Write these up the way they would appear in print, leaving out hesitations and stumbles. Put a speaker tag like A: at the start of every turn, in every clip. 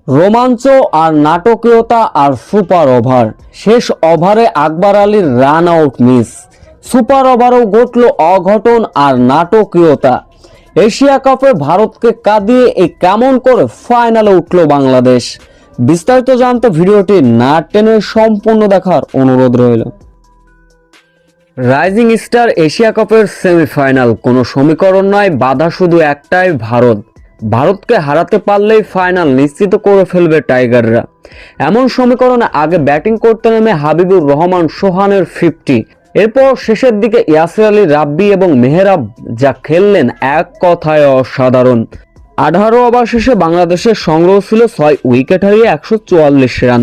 A: রোমাঞ্চ আর নাটকীয়তা আর super over. শেষ ওভারে আকবর আলীর রান আউট মিস। সুপার ওভারেও ঘটল অঘটন আর নাটকীয়তা। এশিয়া কাপে ভারতকে কাঁদিয়ে এই কেমন করে ফাইনালে উঠল বাংলাদেশ। বিস্তারিত জানতে ভিডিওটি না টেনে সম্পূর্ণ দেখার অনুরোধ রইল। রাইজিং স্টার এশিয়া কাপের সেমিফাইনাল কোনো সমীকরণ নয়, বাধা শুধু একটাই, ভারত। ভারতকে হারাতে পারলেই ফাইনাল নিশ্চিত করে ফেলবে টাইগাররা। এমন সমীকরণে আগে ব্যাটিং করতে নেমে হাবিবুর রহমান সোহানের 50, এরপর শেষের দিকে ইয়াসির আলী, রাব্বি এবং মেহরাব যা খেললেন এক কথায় অসাধারণ। 18 ওভার শেষে বাংলাদেশের সংগ্রহ ছিল 6 উইকেট হারিয়ে 144 রান।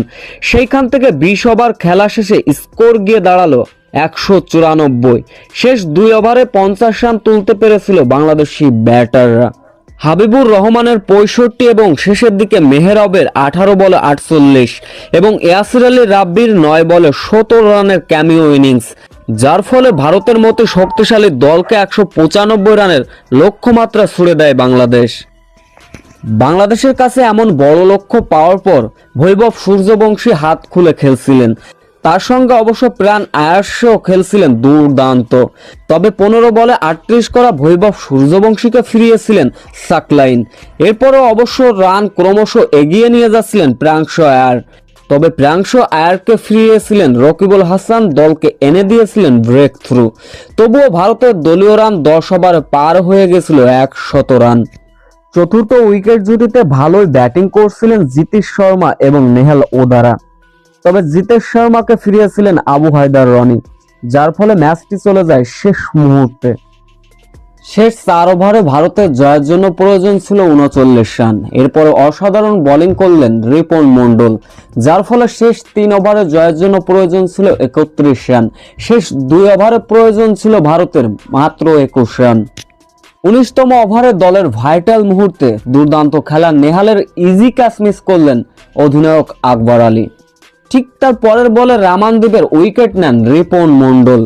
A: সেইখান থেকে 20 ওভার খেলা শেষে স্কোর গিয়ে দাঁড়ালো 194। শেষ 2 ওভারে 50 রান তুলতে পেরেছিল বাংলাদেশি ব্যাটাররা। হাবিবুর রহমানের 65 এবং শেষের দিকে মেহরাবের 18 বলে 48 এবং ইয়াসির আলী রাব্বির 9 বলে 17 রানের ক্যামিও ইনিংস, যার ফলে ভারতের মতো শক্তিশালী দলকে 195 রানের লক্ষ্যমাত্রা ছুড়ে দেয় বাংলাদেশ। বাংলাদেশের কাছে এমন বড় লক্ষ্য পাওয়ার পর বৈভব সূর্যবংশী হাত খুলে খেলছিলেন। তার সঙ্গে অবশ্য প্রাণ আয়াসও খেলছিলেন দুর্দান্ত। তবে 15 বলে 38 করা বৈভব সূর্যবংশীকে ফিরিয়েছিলেন সাকলাইন। এরপরও অবশ্য রান ক্রমশ এগিয়ে নিয়ে যাচ্ছিলেন প্রাংশ আয়ার। তবে প্রাংশ আয়ারকে ফিরিয়েছিলেন রকিবুল হাসান, দলকে এনে দিয়েছিলেন ব্রেক থ্রু। তবুও ভারতের দলীয় রান 10 ওভারে পার হয়ে গেছিল 100 রান। চতুর্থ উইকেট জুটিতে ভালোই ব্যাটিং করছিলেন জিতেশ শর্মা এবং নেহাল ওদারা। তবে জিতেশ শর্মাকে ফিরিয়েছিলেন আবু হায়দার রনি, যার ফলে ম্যাচটি চলে যায় শেষ মুহূর্তে। শেষ 4 ওভারে ভারতের জয়ের জন্য প্রয়োজন ছিল 39 রান। এরপরে অসাধারণ বোলিং করলেন রিপন মন্ডল, যার ফলে শেষ 3 ওভারে জয়ের জন্য প্রয়োজন ছিল 31 রান। শেষ 2 ওভারে প্রয়োজন ছিল ভারতের মাত্র 21 রান। 19তম ওভারে দলের ভাইটাল মুহূর্তে দুর্দান্ত খেলা নেহালের ইজি ক্যাচ মিস করলেন অধিনায়ক আকবর আলী। ঠিক তার পরের বলে রামানদীপের উইকেট নেন রিপন মন্ডল।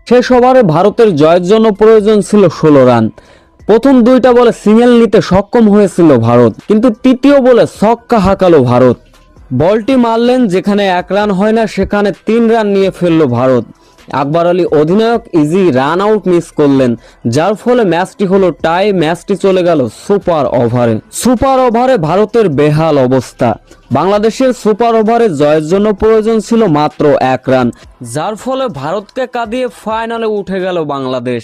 A: শেষ ওভারে ভারতের জয়ের জন্য প্রয়োজন ছিল 16 রান। প্রথম 2টা বলে সিঙ্গেল নিতে সক্ষম হয়েছিল ভারত, কিন্তু তৃতীয় বলে ছক্কা হাঁকালো ভারত। বলটি মারলেন যেখানে 1 রান হয় না, সেখানে 3 রান নিয়ে ফেলল ভারত। আকবর আলী অধিনায়ক ইজি রান আউট মিস করলেন, যার ফলে ম্যাচটি হলো টাই। ম্যাচটি চলে গেল সুপার ওভারে। সুপার ওভারে ভারতের বেহাল অবস্থা। বাংলাদেশের সুপার ওভারে জয়ের জন্য প্রয়োজন ছিল মাত্র 1 রান, যার ফলে ভারতকে কাঁদিয়ে ফাইনালে উঠে গেল বাংলাদেশ।